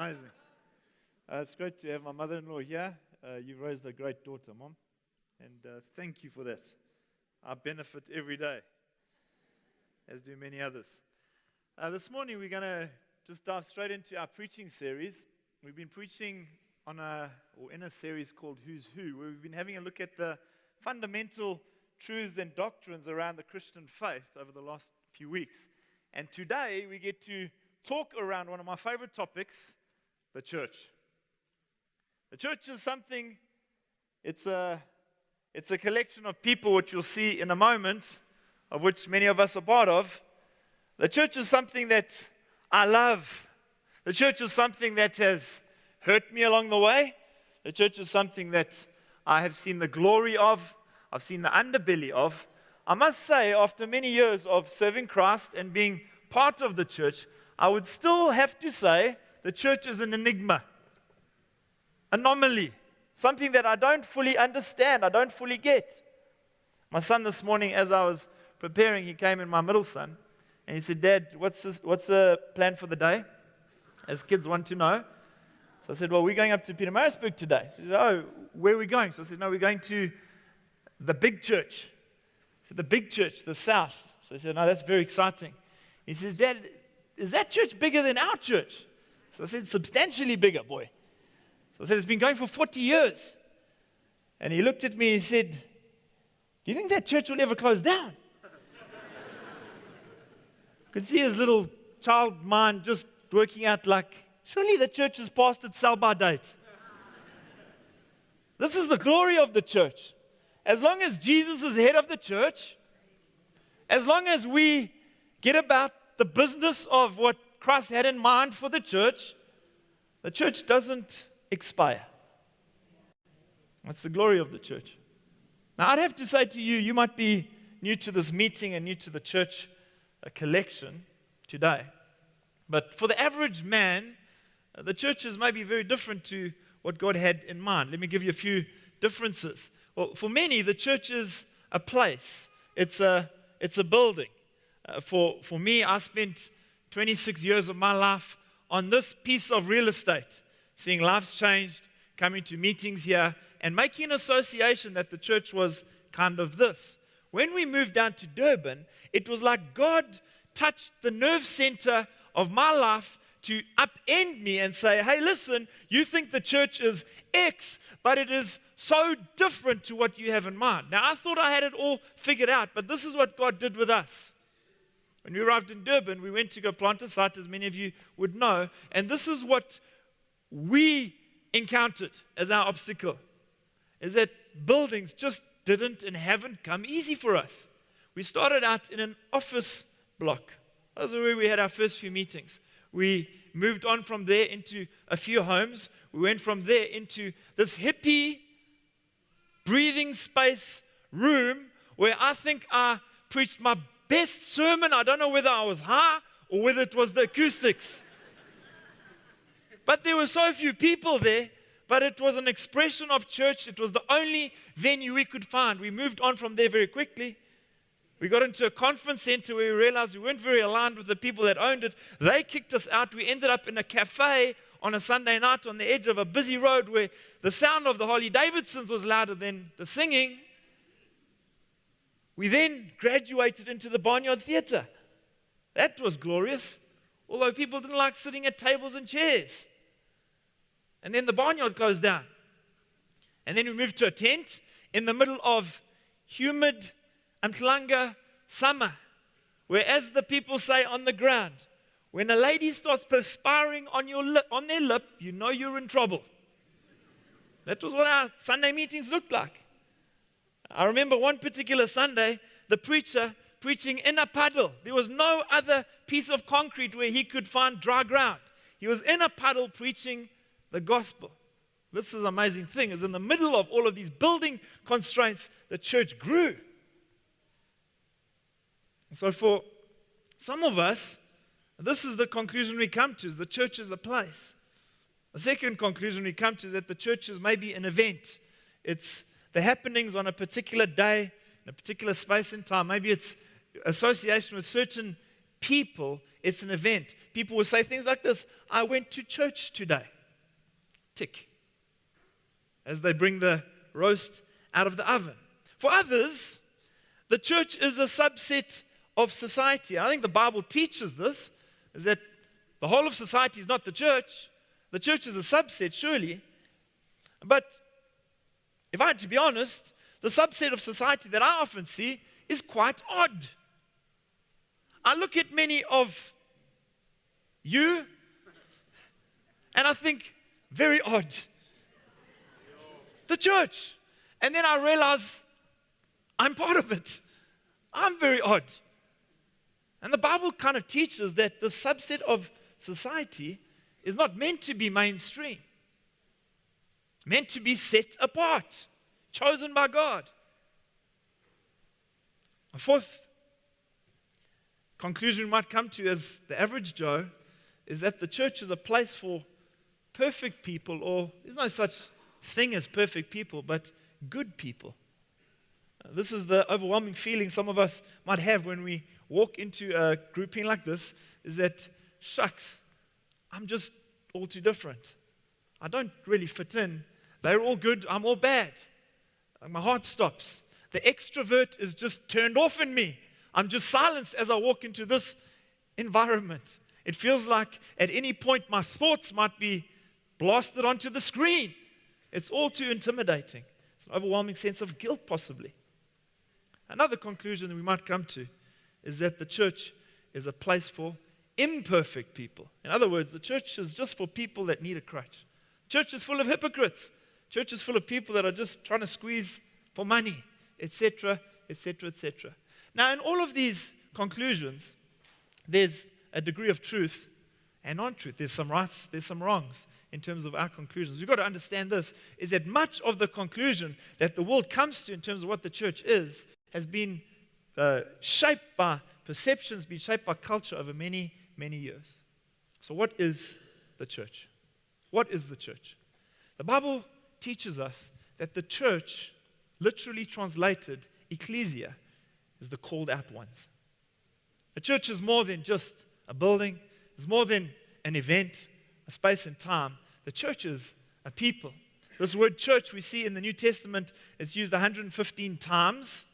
Amazing. It's great to have my mother-in-law here. You've raised a great daughter, Mom. And thank you for that. I benefit every day, as do many others. This morning we're going to just dive straight into our preaching series. We've been preaching in a series called Who's Who, where we've been having a look at the fundamental truths and doctrines around the Christian faith over the last few weeks. And today we get to talk around one of my favorite topics, the church. The church is something, it's a collection of people, which you'll see in a moment, of which many of us are part of. The church is something that I love. The church is something that has hurt me along the way. The church is something that I have seen the glory of. I've seen the underbelly of. I must say, after many years of serving Christ and being part of the church, I would still have to say the church is an enigma, anomaly, something that I don't fully understand, I don't fully get. My son this morning, as I was preparing, he came in, my middle son, and he said, "Dad, what's the plan for the day?" As kids want to know. So I said, "Well, we're going up to Pietermaritzburg today." He said, "Oh, where are we going?" So I said, "No, we're going to the big church." I said, "The big church, the south." So I said, "No, that's very exciting." He says, "Dad, is that church bigger than our church?" So I said, "Substantially bigger, boy." So I said, "It's been going for 40 years. And he looked at me and he said, "Do you think that church will ever close down?" I could see his little child mind just working out like, surely the church is past its sell-by date. This is the glory of the church. As long as Jesus is head of the church, as long as we get about the business of what Christ had in mind for the church doesn't expire. That's the glory of the church. Now, I'd have to say to you, you might be new to this meeting and new to the church collection today. But for the average man, the church is maybe very different to what God had in mind. Let me give you a few differences. Well, for many, the church is a place. It's a building. For me, I spent 26 years of my life on this piece of real estate, seeing lives changed, coming to meetings here, and making an association that the church was kind of this. When we moved down to Durban, it was like God touched the nerve center of my life to upend me and say, "Hey, listen, you think the church is X, but it is so different to what you have in mind." Now, I thought I had it all figured out, but this is what God did with us. When we arrived in Durban, we went to go plant a site, as many of you would know, and this is what we encountered as our obstacle, is that buildings just didn't and haven't come easy for us. We started out in an office block. Those are where we had our first few meetings. We moved on from there into a few homes. We went from there into this hippie breathing space room where I think I preached my best sermon. I don't know whether I was high or whether it was the acoustics. But there were so few people there, but it was an expression of church. It was the only venue we could find. We moved on from there very quickly. We got into a conference center where we realized we weren't very aligned with the people that owned it. They kicked us out. We ended up in a cafe on a Sunday night on the edge of a busy road where the sound of the Harley Davidsons was louder than the singing. We then graduated into the Barnyard Theatre. That was glorious, although people didn't like sitting at tables and chairs. And then the Barnyard closed down. And then we moved to a tent in the middle of humid Umhlanga summer, where, as the people say on the ground, when a lady starts perspiring on their lip, you know you're in trouble. That was what our Sunday meetings looked like. I remember one particular Sunday, the preacher preaching in a puddle. There was no other piece of concrete where he could find dry ground. He was in a puddle preaching the gospel. This is an amazing thing, is in the middle of all of these building constraints, the church grew. And so for some of us, this is the conclusion we come to, is the church is a place. The second conclusion we come to is that the church is maybe an event. It's the happenings on a particular day, in a particular space and time. Maybe it's association with certain people, it's an event. People will say things like this: I went to church today. Tick. As they bring the roast out of the oven. For others, the church is a subset of society. I think the Bible teaches this, is that the whole of society is not the church. The church is a subset, surely. But if I had to be honest, the subset of society that I often see is quite odd. I look at many of you, and I think, very odd. The church. And then I realize I'm part of it. I'm very odd. And the Bible kind of teaches that the subset of society is not meant to be mainstream. Meant to be set apart. Chosen by God. A fourth conclusion we might come to as the average Joe is that the church is a place for perfect people, or there's no such thing as perfect people, but good people. This is the overwhelming feeling some of us might have when we walk into a grouping like this, is that, shucks, I'm just all too different. I don't really fit in. They're all good, I'm all bad. My heart stops. The extrovert is just turned off in me. I'm just silenced as I walk into this environment. It feels like at any point my thoughts might be blasted onto the screen. It's all too intimidating. It's an overwhelming sense of guilt, possibly. Another conclusion that we might come to is that the church is a place for imperfect people. In other words, the church is just for people that need a crutch. Church is full of hypocrites. Church is full of people that are just trying to squeeze for money, etc., etc., etc. Now, in all of these conclusions, there's a degree of truth and non-truth. There's some rights, there's some wrongs in terms of our conclusions. We've got to understand this, is that much of the conclusion that the world comes to in terms of what the church is has been shaped by perceptions, been shaped by culture over many, many years. So what is the church? What is the church? The Bible teaches us that the church, literally translated, ecclesia, is the called out ones. A church is more than just a building. It's more than an event, a space and time. The church is a people. This word church we see in the New Testament, it's used 115 times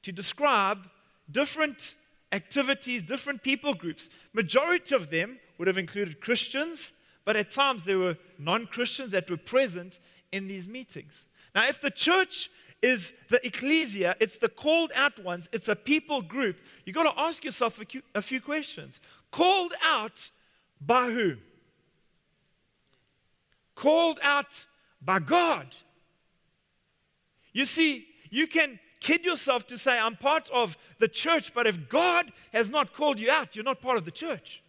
to describe different activities, different people groups. Majority of them would have included Christians, but at times there were non-Christians that were present in these meetings. Now, if the church is the ecclesia, it's the called out ones, it's a people group, you've got to ask yourself a few questions. Called out by who? Called out by God. You see, you can kid yourself to say, I'm part of the church, but if God has not called you out, you're not part of the church.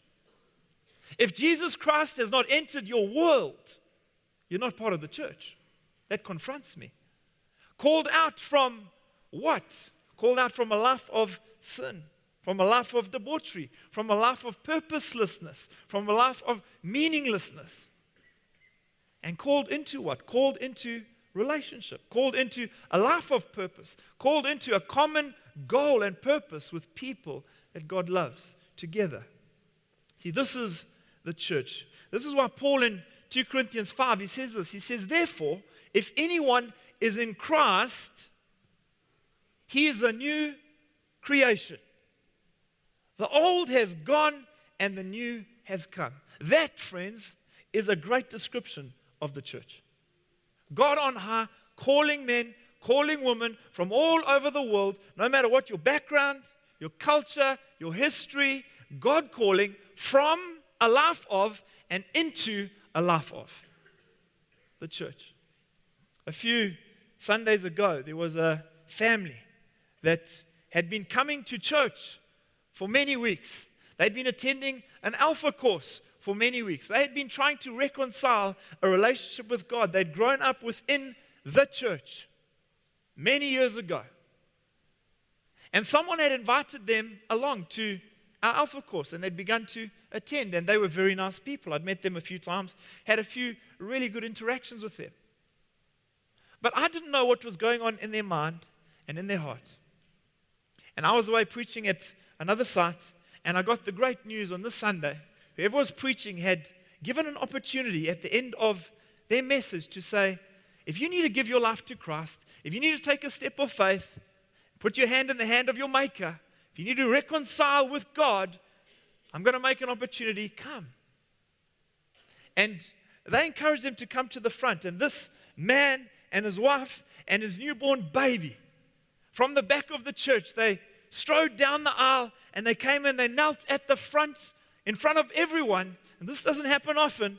If Jesus Christ has not entered your world, you're not part of the church. That confronts me. Called out from what? Called out from a life of sin, from a life of debauchery, from a life of purposelessness, from a life of meaninglessness. And called into what? Called into relationship, called into a life of purpose, called into a common goal and purpose with people that God loves together. See, this is the church. This is why Paul in 2 Corinthians 5, he says this. He says, therefore, if anyone is in Christ, he is a new creation. The old has gone and the new has come. That, friends, is a great description of the church. God on high, calling men, calling women from all over the world, no matter what your background, your culture, your history, God calling from a life of and into a life of the church. A few Sundays ago, there was a family that had been coming to church for many weeks. They'd been attending an Alpha course for many weeks. They had been trying to reconcile a relationship with God. They'd grown up within the church many years ago. And someone had invited them along to our Alpha course, and they'd begun to attend, and they were very nice people. I'd met them a few times, had a few really good interactions with them. But I didn't know what was going on in their mind and in their heart. And I was away preaching at another site, and I got the great news on this Sunday. Whoever was preaching had given an opportunity at the end of their message to say, if you need to give your life to Christ, if you need to take a step of faith, put your hand in the hand of your Maker, if you need to reconcile with God, I'm going to make an opportunity, come. And they encouraged them to come to the front. And this man and his wife and his newborn baby, from the back of the church, they strode down the aisle and they came and they knelt at the front, in front of everyone. And this doesn't happen often.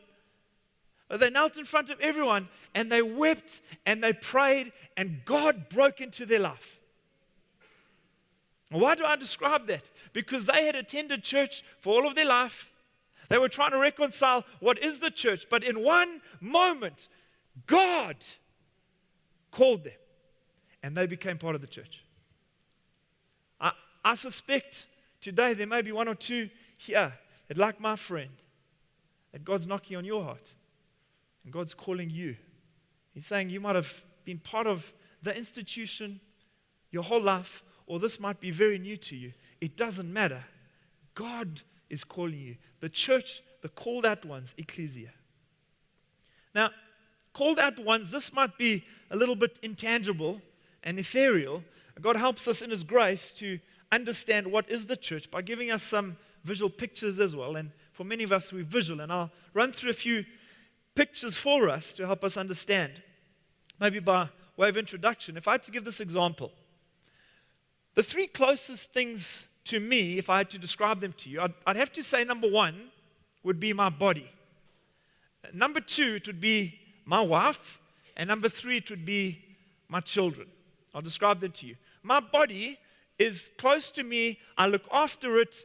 But they knelt in front of everyone and they wept and they prayed and God broke into their life. Why do I describe that? Because they had attended church for all of their life. They were trying to reconcile what is the church. But in one moment, God called them and they became part of the church. I suspect today there may be one or two here that, like my friend, that God's knocking on your heart and God's calling you. He's saying you might have been part of the institution your whole life, or this might be very new to you. It doesn't matter. God is calling you. The church, the called out ones, ecclesia. Now, called out ones, this might be a little bit intangible and ethereal. God helps us in His grace to understand what is the church by giving us some visual pictures as well. And for many of us, we're visual. And I'll run through a few pictures for us to help us understand. Maybe by way of introduction, if I had to give this example, the three closest things to me, if I had to describe them to you, I'd have to say number one would be my body. Number two, it would be my wife. And number three, it would be my children. I'll describe them to you. My body is close to me. I look after it.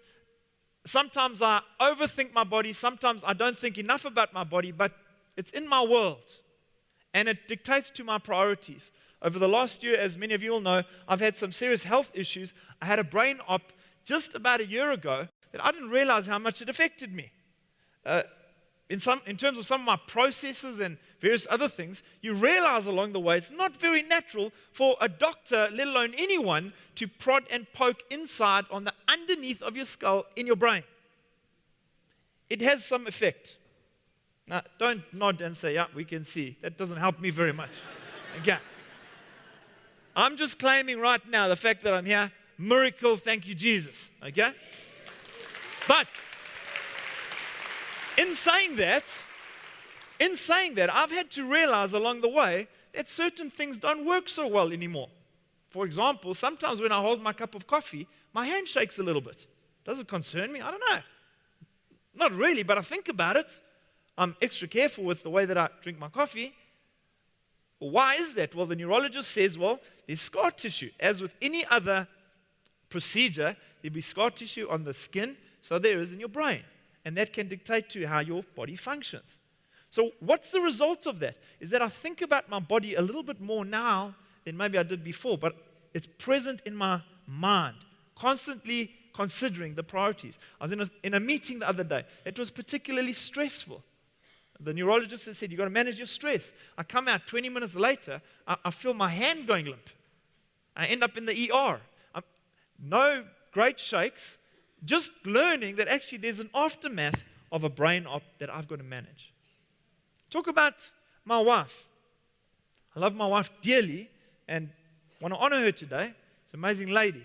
Sometimes I overthink my body. Sometimes I don't think enough about my body, but it's in my world. And it dictates to my priorities. Over the last year, as many of you will know, I've had some serious health issues. I had a brain op just about a year ago that I didn't realize how much it affected me. In terms of some of my processes and various other things, you realize along the way it's not very natural for a doctor, let alone anyone, to prod and poke inside on the underneath of your skull in your brain. It has some effect. Now, don't nod and say, yeah, we can see. That doesn't help me very much. Again, I'm just claiming right now the fact that I'm here. Miracle, thank you, Jesus. Okay? But in saying that, I've had to realize along the way that certain things don't work so well anymore. For example, sometimes when I hold my cup of coffee, my hand shakes a little bit. Does it concern me? I don't know. Not really, but I think about it. I'm extra careful with the way that I drink my coffee. Why is that? Well, the neurologist says, well, there's scar tissue. As with any other procedure, there'll be scar tissue on the skin, so there is in your brain. And that can dictate to how your body functions. So what's the result of that? Is that I think about my body a little bit more now than maybe I did before, but it's present in my mind, constantly considering the priorities. I was in a meeting the other day that was particularly stressful. The neurologist has said, you've got to manage your stress. I come out 20 minutes later, I feel my hand going limp. I end up in the ER. No great shakes, just learning that actually there's an aftermath of a brain op that I've got to manage. Talk about my wife. I love my wife dearly and want to honor her today. She's an amazing lady.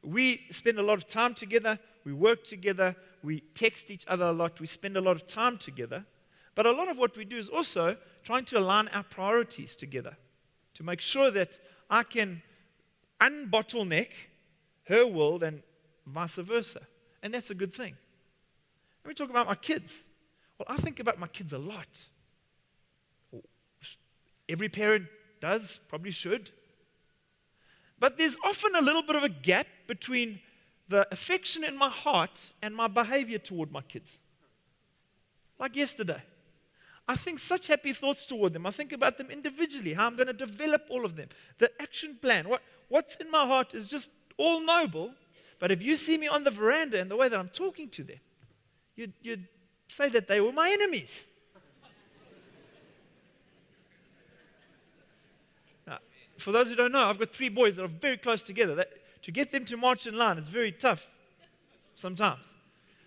We spend a lot of time together. We work together. We text each other a lot. We spend a lot of time together. But a lot of what we do is also trying to align our priorities together to make sure that I can unbottleneck her world and vice versa. And that's a good thing. Let me talk about my kids. Well, I think about my kids a lot. Every parent does, probably should. But there's often a little bit of a gap between the affection in my heart and my behavior toward my kids. Like yesterday. I think such happy thoughts toward them. I think about them individually, how I'm going to develop all of them. The action plan, what's in my heart is just all noble. But if you see me on the veranda and the way that I'm talking to them, you'd say that they were my enemies. Now, for those who don't know, I've got 3 boys that are very close together. To get them to march in line is very tough. sometimes.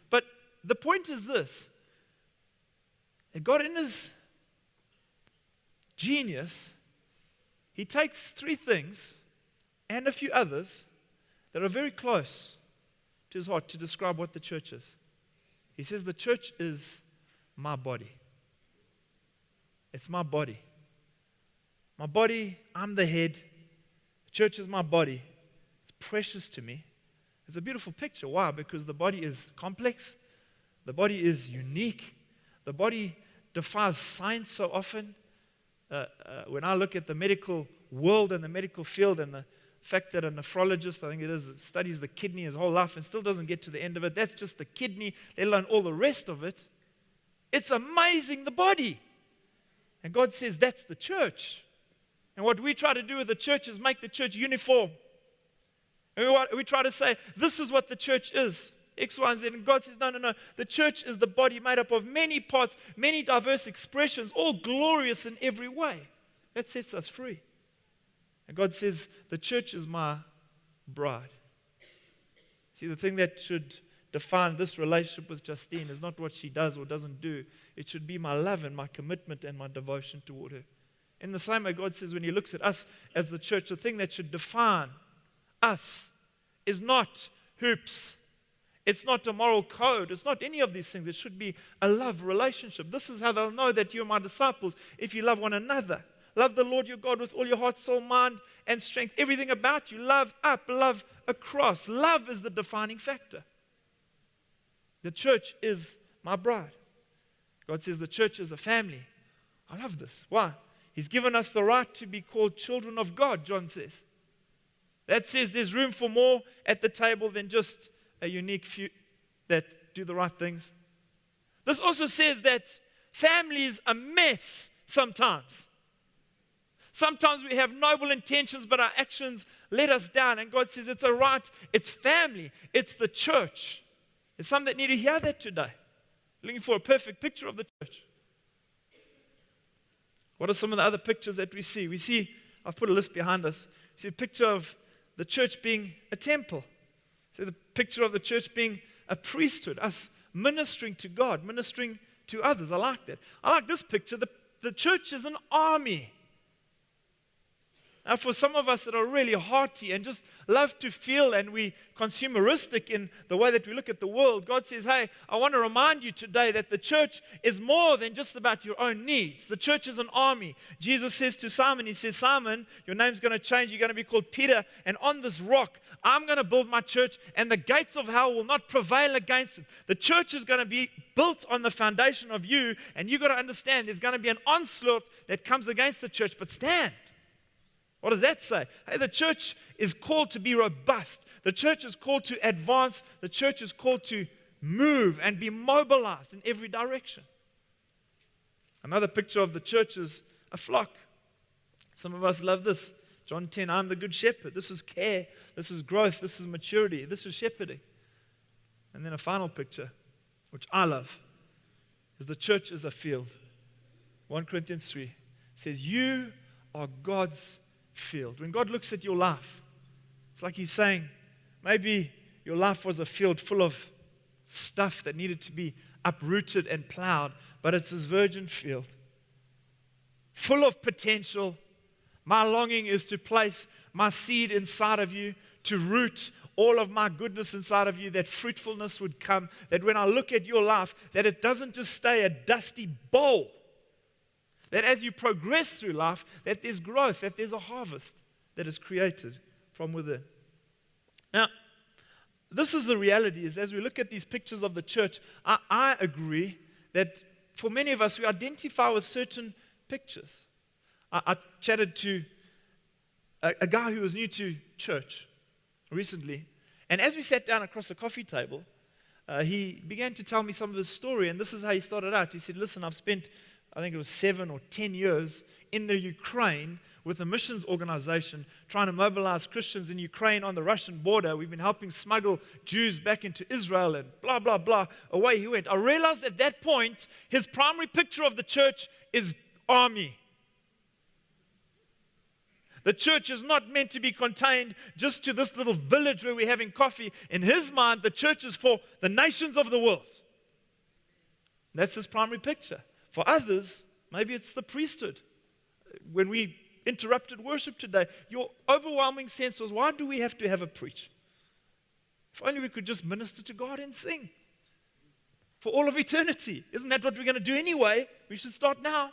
But the point is this, that God in His genius, He takes three things and a few others that are very close to His heart to describe what the church is. He says the church is my body. It's my body. My body, I'm the head. The church is my body. It's precious to me. It's a beautiful picture. Why? Because the body is complex. The body is unique. The body defies science so often. When I look at the medical world and the medical field and the fact that a nephrologist, I think it is, studies the kidney his whole life and still doesn't get to the end of it. That's just the kidney, let alone all the rest of it. It's amazing, the body. And God says that's the church. And what we try to do with the church is make the church uniform. And we try to say, this is what the church is. X, Y, and Z. And God says, no. The church is the body made up of many parts, many diverse expressions, all glorious in every way. That sets us free. And God says, the church is my bride. See, the thing that should define this relationship with Justine is not what she does or doesn't do. It should be my love and my commitment and my devotion toward her. In the same way, God says when He looks at us as the church, the thing that should define us is not hoops. It's not a moral code. It's not any of these things. It should be a love relationship. This is how they'll know that you're my disciples, if you love one another. Love the Lord your God with all your heart, soul, mind, and strength. Everything about you. Love up, love across. Love is the defining factor. The church is my bride. God says the church is a family. I love this. Why? He's given us the right to be called children of God, John says. That says there's room for more at the table than just a unique few that do the right things. This also says that family is a mess sometimes. Sometimes we have noble intentions, but our actions let us down. And God says it's all right. It's family. It's the church. There's some that need to hear that today. Looking for a perfect picture of the church. What are some of the other pictures that we see? We see, I've put a list behind us. We see a picture of the church being a temple. See the picture of the church being a priesthood, us ministering to God, ministering to others. I like that. I like this picture. The church is an army. Now, for some of us that are really hearty and just love to feel, and we consumeristic in the way that we look at the world, God says, hey, I want to remind you today that the church is more than just about your own needs. The church is an army. Jesus says to Simon, He says, Simon, your name's going to change. You're going to be called Peter, and on this rock, I'm going to build my church, and the gates of hell will not prevail against it. The church is going to be built on the foundation of you, and you've got to understand there's going to be an onslaught that comes against the church, but stand. What does that say? Hey, the church is called to be robust. The church is called to advance. The church is called to move and be mobilized in every direction. Another picture of the church is a flock. Some of us love this. John 10, I'm the good shepherd. This is care. This is growth. This is maturity. This is shepherding. And then a final picture, which I love, is the church is a field. 1 Corinthians 3 says, you are God's field. When God looks at your life, it's like He's saying, maybe your life was a field full of stuff that needed to be uprooted and plowed, but it's His virgin field, full of potential. My longing is to place my seed inside of you, to root all of my goodness inside of you, that fruitfulness would come, that when I look at your life, that it doesn't just stay a dusty bowl, that as you progress through life, that there's growth, that there's a harvest that is created from within. Now, this is the reality, is as we look at these pictures of the church, I agree that for many of us, we identify with certain pictures. I chatted to a guy who was new to church recently, and as we sat down across a coffee table, he began to tell me some of his story, and this is how he started out. He said, listen, I've spent, I think it was 7 or 10 years in the Ukraine with a missions organization trying to mobilize Christians in Ukraine on the Russian border. We've been helping smuggle Jews back into Israel and blah, blah, blah. Away he went. I realized at that point, his primary picture of the church is army. The church is not meant to be contained just to this little village where we're having coffee. In his mind, the church is for the nations of the world. That's his primary picture. For others, maybe it's the priesthood. When we interrupted worship today, your overwhelming sense was, why do we have to have a preach? If only we could just minister to God and sing for all of eternity. Isn't that what we're going to do anyway? We should start now.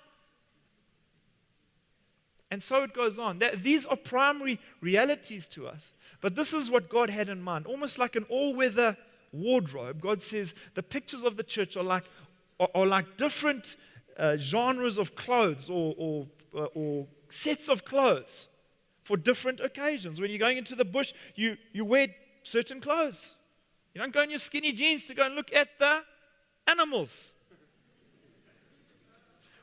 And so it goes on. These are primary realities to us. But this is what God had in mind. Almost like an all-weather wardrobe. God says the pictures of the church are like different genres of clothes or sets of clothes for different occasions. When you're going into the bush, you wear certain clothes. You don't go in your skinny jeans to go and look at the animals.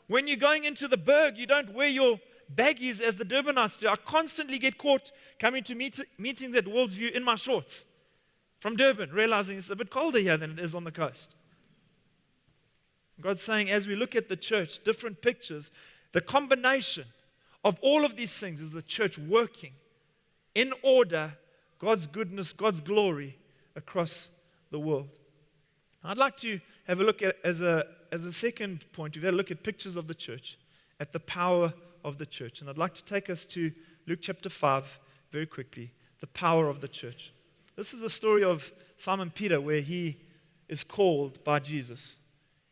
When you're going into the Berg, you don't wear your baggies as the Durbanites do. I constantly get caught coming to meetings at Worldsview in my shorts from Durban, realizing it's a bit colder here than it is on the coast. God's saying, as we look at the church, different pictures, the combination of all of these things is the church working in order, God's goodness, God's glory across the world. I'd like to have a look at, as a second point, we've had a look at pictures of the church, at the power of the church. And I'd like to take us to Luke chapter 5 very quickly, the power of the church. This is the story of Simon Peter, where he is called by Jesus.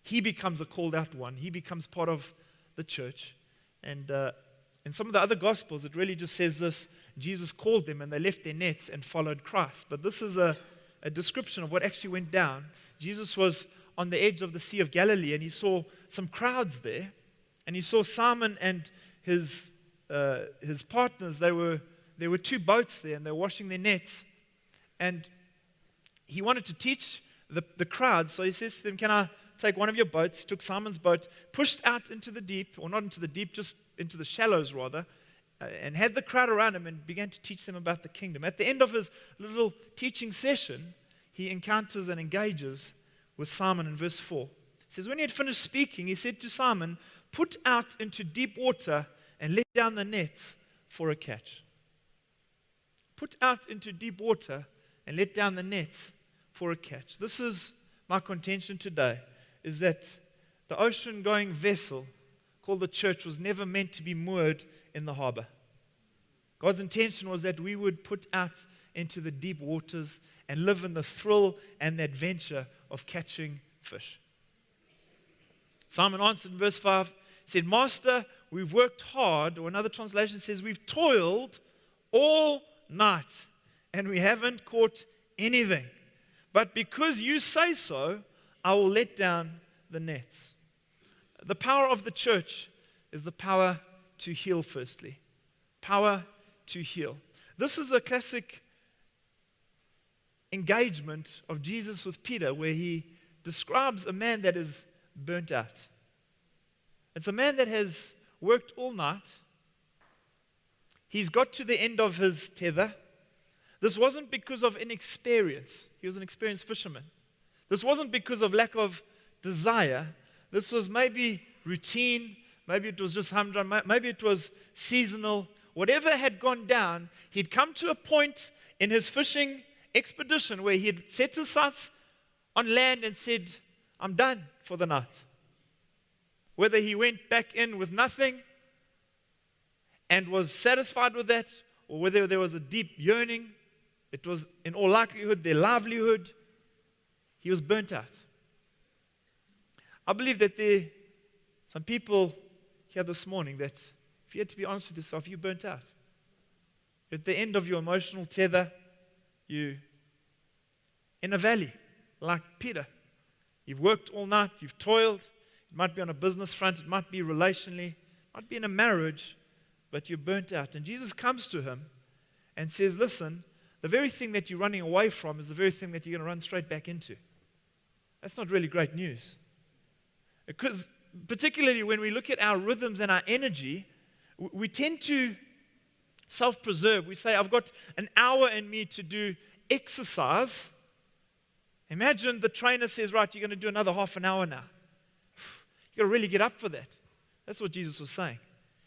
He becomes a called out one. He becomes part of the church. And in some of the other Gospels, it really just says this: Jesus called them and they left their nets and followed Christ. But this is a description of what actually went down. Jesus was on the edge of the Sea of Galilee and he saw some crowds there. And he saw Simon and his partners. There were two boats there and they were washing their nets. And he wanted to teach the crowd. So he says to them, can I take one of your boats? Took Simon's boat, pushed out into the deep, or not into the deep, just into the shallows rather, and had the crowd around him and began to teach them about the kingdom. At the end of his little teaching session, he encounters and engages with Simon in verse 4. It says, when he had finished speaking, he said to Simon, put out into deep water and let down the nets for a catch. Put out into deep water and let down the nets for a catch. This is my contention today, is that the ocean-going vessel called the church was never meant to be moored in the harbor. God's intention was that we would put out into the deep waters and live in the thrill and the adventure of catching fish. Simon answered in verse 5, said, Master, we've worked hard, or another translation says, we've toiled all night and we haven't caught anything. But because you say so, I will let down the nets. The power of the church is the power to heal, firstly. Power to heal. This is a classic engagement of Jesus with Peter, where he describes a man that is burnt out. It's a man that has worked all night. He's got to the end of his tether. This wasn't because of inexperience. He was an experienced fisherman. This wasn't because of lack of desire. This was maybe routine. Maybe it was just humdrum. Maybe it was seasonal. Whatever had gone down, he'd come to a point in his fishing expedition where he had set his sights on land and said, I'm done for the night. Whether he went back in with nothing and was satisfied with that, or whether there was a deep yearning, it was in all likelihood their livelihood. He was burnt out. I believe that there are some people here this morning that, if you had to be honest with yourself, you're burnt out. You're at the end of your emotional tether. You're in a valley, like Peter. You've worked all night. You've toiled. It might be on a business front. It might be relationally. It might be in a marriage, but you're burnt out. And Jesus comes to him and says, listen, the very thing that you're running away from is the very thing that you're going to run straight back into. That's not really great news. Because particularly when we look at our rhythms and our energy, we tend to self-preserve. We say, I've got an hour in me to do exercise. Imagine the trainer says, right, you're going to do another half an hour now. You've got to really get up for that. That's what Jesus was saying.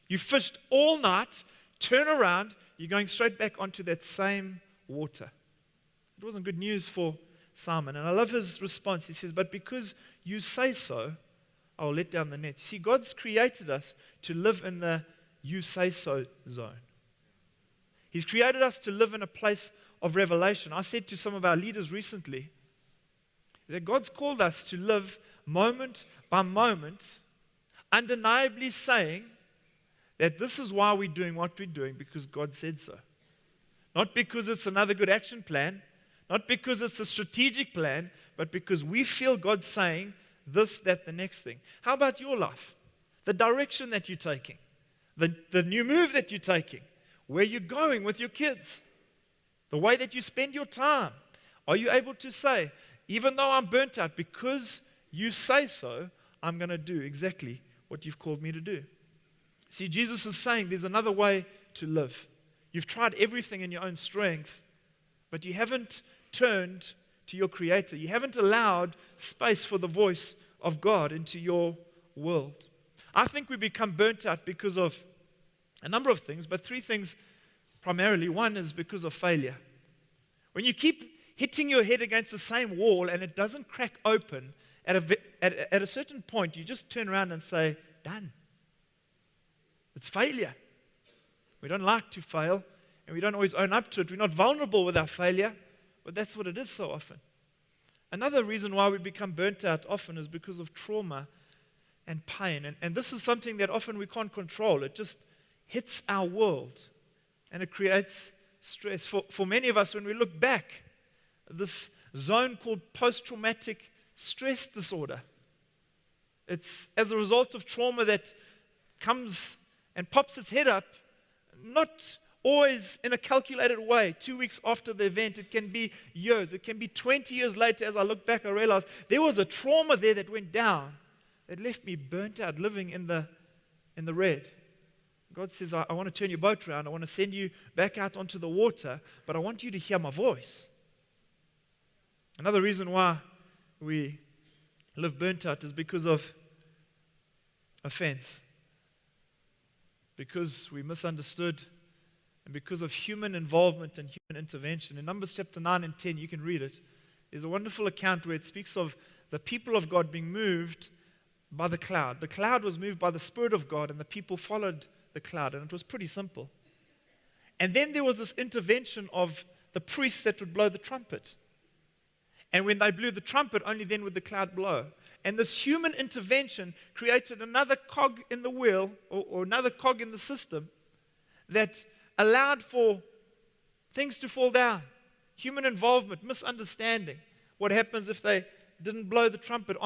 You fished all night turn around, you're going straight back onto that same water. It wasn't good news for Simon. And I love his response. He says, but because you say so, I will let down the net. You see, God's created us to live in the you say so zone. He's created us to live in a place of revelation. I said to some of our leaders recently that God's called us to live moment by moment, undeniably saying that this is why we're doing what we're doing, because God said so. Not because it's another good action plan, not because it's a strategic plan, but because we feel God saying this, that, the next thing. How about your life? The direction that you're taking, the new move that you're taking, where you're going with your kids, the way that you spend your time. Are you able to say, even though I'm burnt out, because you say so, I'm going to do exactly what you've called me to do? See, Jesus is saying there's another way to live. You've tried everything in your own strength, but you haven't turned to your Creator. You haven't allowed space for the voice of God into your world. I think we become burnt out because of a number of things, but three things primarily. One is because of failure. When you keep hitting your head against the same wall and it doesn't crack open, at a certain point, you just turn around and say, done. It's failure. We don't like to fail, and we don't always own up to it. We're not vulnerable with our failure, but that's what it is so often. Another reason why we become burnt out often is because of trauma and pain. And this is something that often we can't control. It just hits our world, and it creates stress. For many of us, when we look back, this zone called post-traumatic stress disorder, it's as a result of trauma that comes and pops its head up, not always in a calculated way. 2 weeks after the event, it can be years, it can be 20 years later. As I look back, I realize there was a trauma there that went down that left me burnt out, living in the red. God says, I want to turn your boat around. I want to send you back out onto the water, but I want you to hear my voice. Another reason why we live burnt out is because of offense. Because we misunderstood, and because of human involvement and human intervention. In Numbers chapter 9 and 10, you can read it. There's a wonderful account where it speaks of the people of God being moved by the cloud. The cloud was moved by the Spirit of God, and the people followed the cloud, and it was pretty simple. And then there was this intervention of the priests that would blow the trumpet. And when they blew the trumpet, only then would the cloud blow. And this human intervention created another cog in the wheel, or another cog in the system, that allowed for things to fall down. Human involvement, misunderstanding. What happens if they didn't blow the trumpet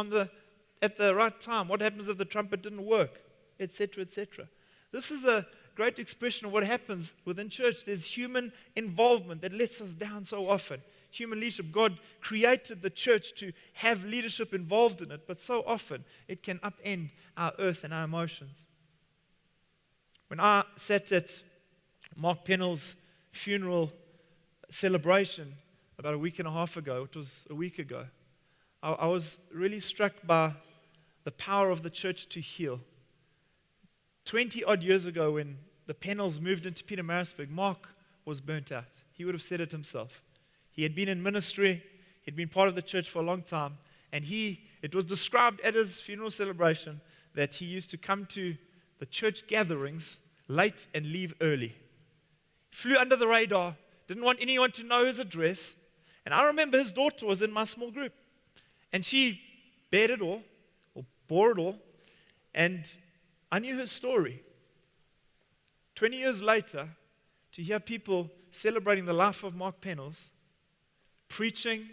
at the right time? What happens if the trumpet didn't work? Etc., etc. This is a great expression of what happens within church. There's human involvement that lets us down so often. Human leadership. God created the church to have leadership involved in it, but so often it can upend our earth and our emotions. When I sat at Mark Pennell's funeral celebration about a week and a half ago, it was a week ago, I was really struck by the power of the church to heal. 20-odd years ago, when the Pennells moved into Pietermaritzburg, Mark was burnt out. He would have said it himself. He had been in ministry, he'd been part of the church for a long time, and it was described at his funeral celebration that he used to come to the church gatherings late and leave early. He flew under the radar, didn't want anyone to know his address, and I remember his daughter was in my small group, and she bared it all, or bore it all, and I knew her story. 20 years later, to hear people celebrating the life of Mark Pennells, preaching,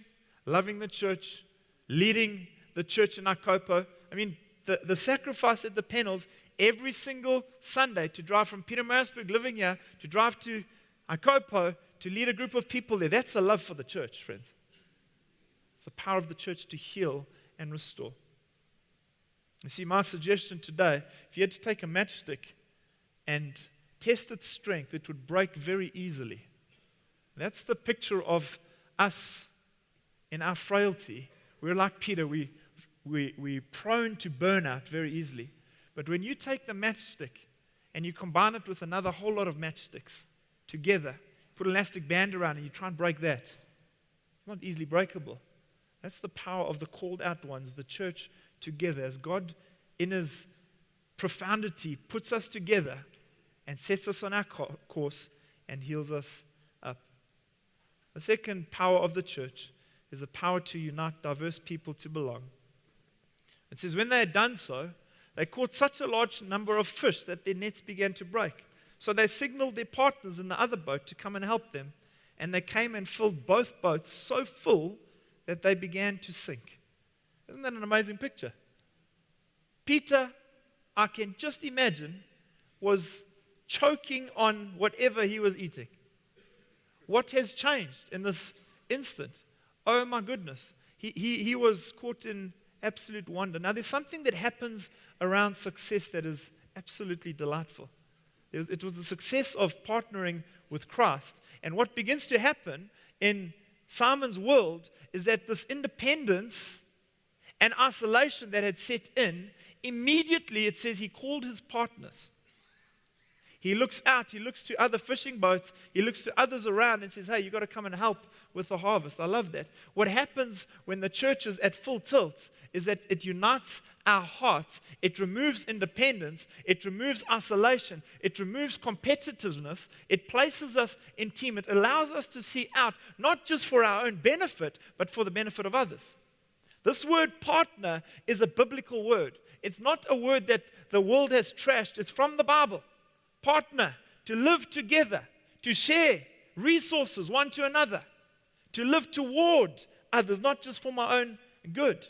loving the church, leading the church in Ikopo. I mean, the sacrifice at the Pennells every single Sunday to drive from Pietermaritzburg, living here, to drive to Ikopo to lead a group of people there. That's a love for the church, friends. It's the power of the church to heal and restore. You see, my suggestion today, if you had to take a matchstick and test its strength, it would break very easily. That's the picture of us in our frailty. We're like Peter, we're prone to burnout very easily. But when you take the matchstick and you combine it with another whole lot of matchsticks together, put an elastic band around and you try and break that. It's not easily breakable. That's the power of the called out ones, the church together, as God in His profundity puts us together and sets us on our course and heals us up. The second power of the church is a power to unite diverse people to belong. It says, when they had done so, they caught such a large number of fish that their nets began to break. So they signaled their partners in the other boat to come and help them. And they came and filled both boats so full that they began to sink. Isn't that an amazing picture? Peter, I can just imagine, was choking on whatever he was eating. What has changed in this instant? Oh my goodness. He was caught in absolute wonder. Now there's something that happens around success that is absolutely delightful. It was the success of partnering with Christ. And what begins to happen in Simon's world is that this independence and isolation that had set in, immediately it says he called his partners. He looks out, he looks to other fishing boats, he looks to others around and says, hey, you've got to come and help with the harvest. I love that. What happens when the church is at full tilt is that it unites our hearts, it removes independence, it removes isolation, it removes competitiveness, it places us in team, it allows us to see out, not just for our own benefit, but for the benefit of others. This word partner is a biblical word. It's not a word that the world has trashed, it's from the Bible. Partner, to live together, to share resources one to another, to live toward others, not just for my own good.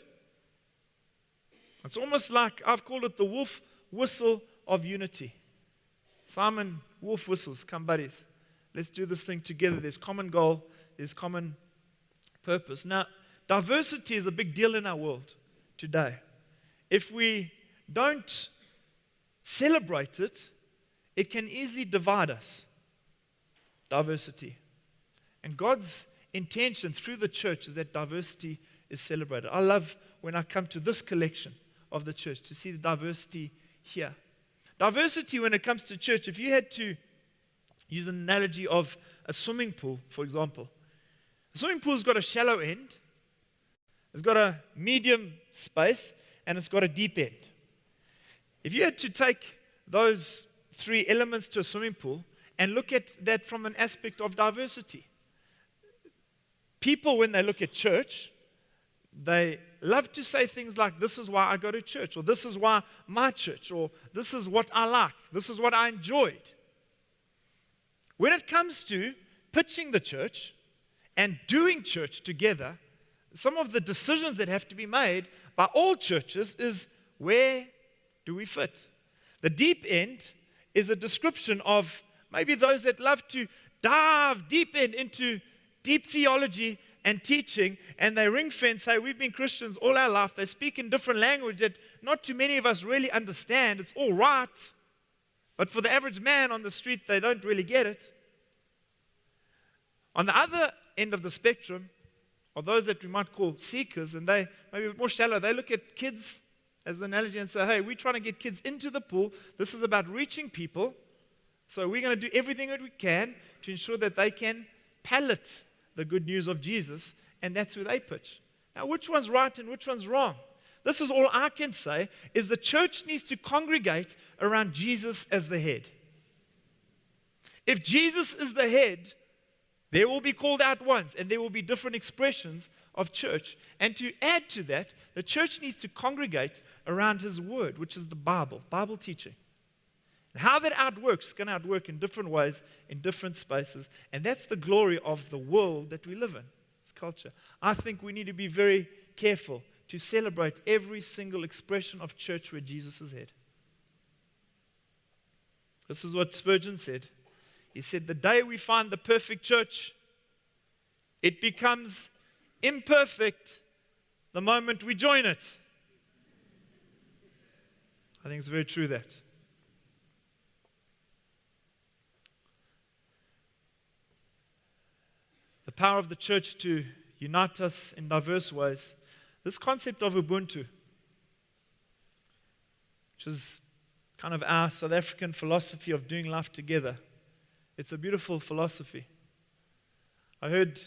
It's almost like I've called it the wolf whistle of unity. Simon, wolf whistles, come buddies. Let's do this thing together. There's common goal, there's common purpose. Now, diversity is a big deal in our world today. If we don't celebrate it, it can easily divide us. Diversity. And God's intention through the church is that diversity is celebrated. I love when I come to this collection of the church to see the diversity here. Diversity when it comes to church, if you had to use an analogy of a swimming pool, for example. A swimming pool's got a shallow end, it's got a medium space, and it's got a deep end. If you had to take those three elements to a swimming pool and look at that from an aspect of diversity. People, when they look at church, they love to say things like, this is why I go to church, or this is why my church, or this is what I like, this is what I enjoyed. When it comes to pitching the church and doing church together, some of the decisions that have to be made by all churches is, where do we fit? The deep end is a description of maybe those that love to dive deep into deep theology and teaching, and they ring fence, say, we've been Christians all our life. They speak in different language that not too many of us really understand. It's all right. But for the average man on the street, they don't really get it. On the other end of the spectrum are those that we might call seekers, and they maybe a bit more shallow. They look at kids as the analogy and say, hey, we're trying to get kids into the pool. This is about reaching people. So we're going to do everything that we can to ensure that they can palate the good news of Jesus, and that's where they pitch. Now, which one's right and which one's wrong? This is all I can say, is the church needs to congregate around Jesus as the head. If Jesus is the head, there will be called out ones, and there will be different expressions of church. And to add to that, the church needs to congregate around His Word, which is the Bible teaching. And how that outworks is going to outwork in different ways, in different spaces. And that's the glory of the world that we live in, it's culture. I think we need to be very careful to celebrate every single expression of church where Jesus is head. This is what Spurgeon said. He said, the day we find the perfect church, it becomes imperfect the moment we join it. I think it's very true that. The power of the church to unite us in diverse ways. This concept of Ubuntu, which is kind of our South African philosophy of doing life together. It's a beautiful philosophy. I heard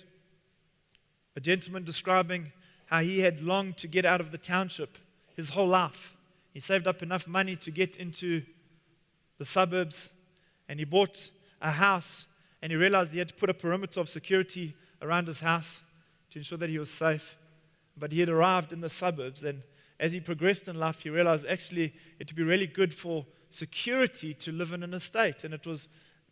a gentleman describing how he had longed to get out of the township his whole life. He saved up enough money to get into the suburbs, and he bought a house, and he realized he had to put a perimeter of security around his house to ensure that he was safe. But he had arrived in the suburbs, and as he progressed in life, he realized actually it would be really good for security to live in an estate, and it was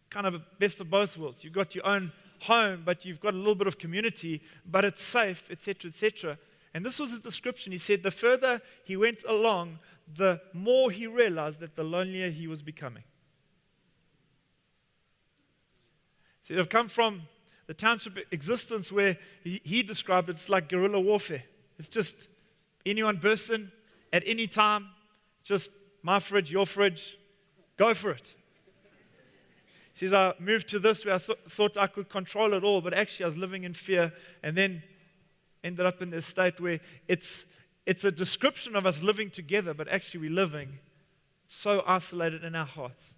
kind of a best of both worlds. You've got your own home, but you've got a little bit of community, but it's safe, etc., etc. And this was his description. He said the further he went along, the more he realized that the lonelier he was becoming. See, I've come from the township existence where he described it's like guerrilla warfare. It's just anyone bursts in at any time, just my fridge, your fridge, go for it. He says, I moved to this where I thought I could control it all, but actually I was living in fear, and then ended up in this state where it's a description of us living together, but actually we're living so isolated in our hearts.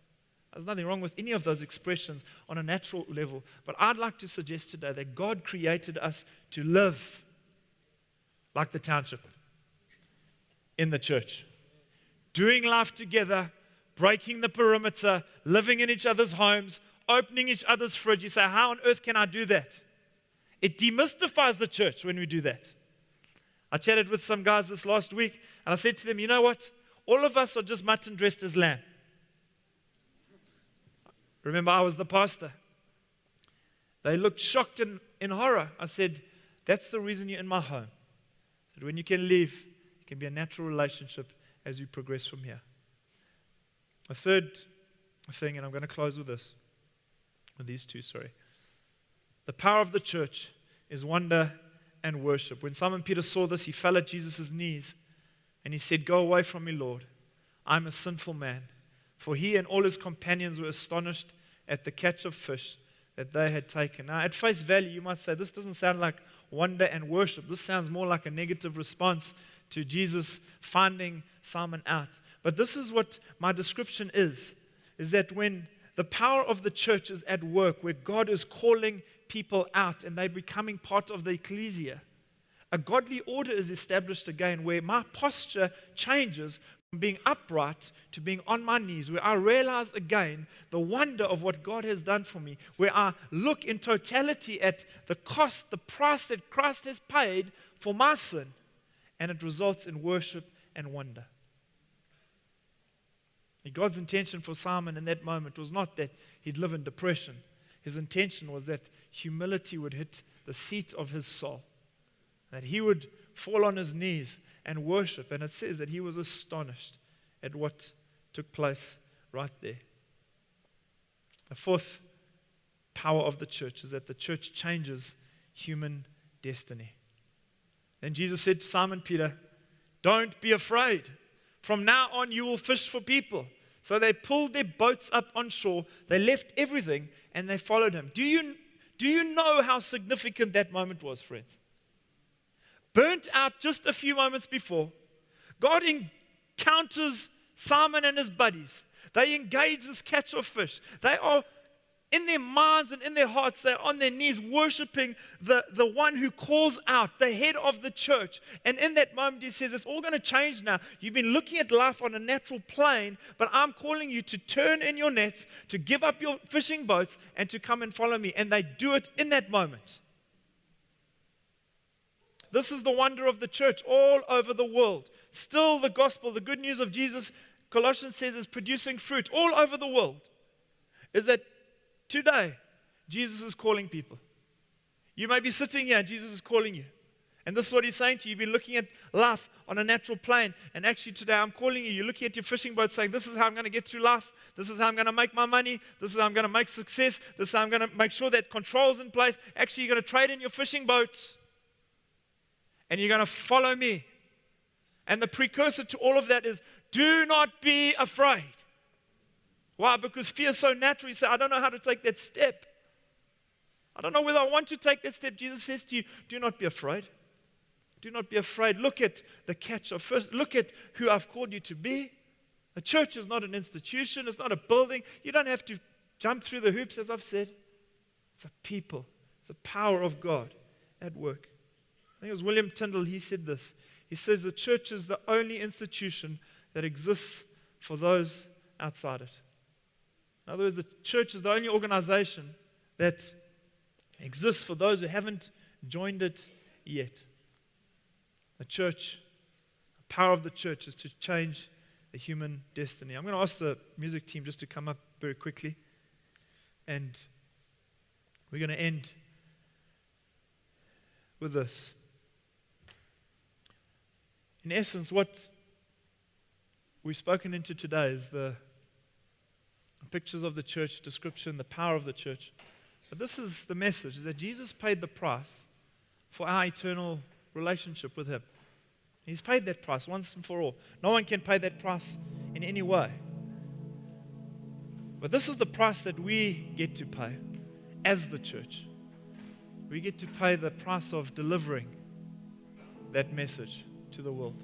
There's nothing wrong with any of those expressions on a natural level, but I'd like to suggest today that God created us to live like the township in the church, doing life together, breaking the perimeter, living in each other's homes, opening each other's fridge. You say, how on earth can I do that? It demystifies the church when we do that. I chatted with some guys this last week, and I said to them, you know what? All of us are just mutton dressed as lamb. Remember, I was the pastor. They looked shocked in horror. I said, that's the reason you're in my home. That when you can leave, it can be a natural relationship as you progress from here. A third thing, and I'm going to close with this, with these two, sorry. The power of the church is wonder and worship. When Simon Peter saw this, he fell at Jesus' knees and he said, go away from me, Lord. I'm a sinful man. For he and all his companions were astonished at the catch of fish that they had taken. Now, at face value, you might say, this doesn't sound like wonder and worship. This sounds more like a negative response to Jesus finding Simon out. But this is what my description is that when the power of the church is at work, where God is calling people out and they're becoming part of the ecclesia, a godly order is established again where my posture changes from being upright to being on my knees, where I realize again the wonder of what God has done for me, where I look in totality at the cost, the price that Christ has paid for my sin, and it results in worship and wonder. God's intention for Simon in that moment was not that he'd live in depression. His intention was that humility would hit the seat of his soul, that he would fall on his knees and worship. And it says that he was astonished at what took place right there. The fourth power of the church is that the church changes human destiny. Then Jesus said to Simon Peter, don't be afraid. From now on, you will fish for people. So they pulled their boats up on shore. They left everything and they followed him. Do you know how significant that moment was, friends? Burnt out just a few moments before, God encounters Simon and his buddies. They engage this catch of fish. They are in their minds and in their hearts, they're on their knees worshiping the one who calls out, the head of the church. And in that moment, he says, it's all going to change now. You've been looking at life on a natural plane, but I'm calling you to turn in your nets, to give up your fishing boats, and to come and follow me. And they do it in that moment. This is the wonder of the church all over the world. Still, the gospel, the good news of Jesus, Colossians says, is producing fruit all over the world. Is that today, Jesus is calling people. You may be sitting here and Jesus is calling you. And this is what he's saying to you. You've been looking at life on a natural plane. And actually today I'm calling you. You're looking at your fishing boat saying, this is how I'm going to get through life. This is how I'm going to make my money. This is how I'm going to make success. This is how I'm going to make sure that control's in place. Actually, you're going to trade in your fishing boat. And you're going to follow me. And the precursor to all of that is, do not be afraid. Why? Because fear is so natural. You say, I don't know how to take that step. I don't know whether I want to take that step. Jesus says to you, do not be afraid. Do not be afraid. Look at the catch of fish. Look at who I've called you to be. A church is not an institution. It's not a building. You don't have to jump through the hoops, as I've said. It's a people. It's the power of God at work. I think it was William Tyndall, he said this. He says the church is the only institution that exists for those outside it. In other words, the church is the only organization that exists for those who haven't joined it yet. The church, the power of the church is to change the human destiny. I'm going to ask the music team just to come up very quickly. And we're going to end with this. In essence, what we've spoken into today is the pictures of the church, description, the power of the church. But this is the message, is that Jesus paid the price for our eternal relationship with Him. He's paid that price once and for all. No one can pay that price in any way. But this is the price that we get to pay as the church. We get to pay the price of delivering that message to the world.